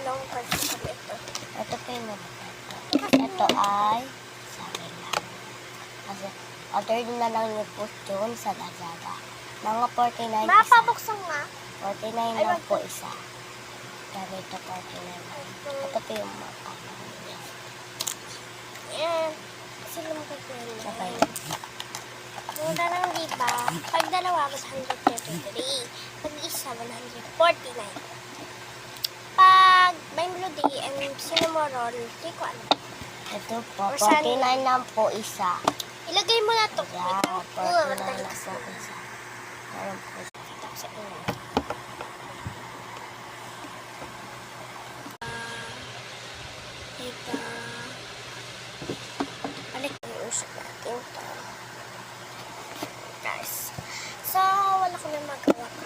dalawang parts sa ito. Ito payment. Ito ay sabi lang. Kasi order na lang ni po yun sa Lazada. Mga 49 isa. Mapabuksan nga. 49 lang po isa. Ganito 49 lang. Ito po yung mata. Yan. Kasi lumagay ko yun. Sabay. Mura lang, diba? Pag dalawa, mas 133. Pag isa, 149. Pag may melody and cinnamon roll, hindi ko alam. Ito po, Or 49 lang po isa. Ilagay mo na to. Yeah, 49 lang po isa. Meron po. Kita ko sa inyo. Diba? Balik na yung usap natin to. Guys. So, wala ko na magawa ka.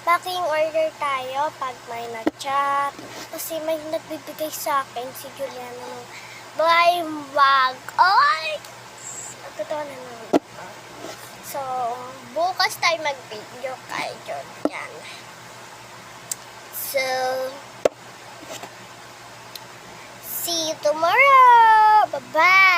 Packing order tayo pag may nag-chat. Kasi may nagbibigay sa akin si Juliana ng buy bag. Ay! Totoo na naman. So, bukas tayo mag-video kay Julian. So, see you tomorrow! Bye-bye!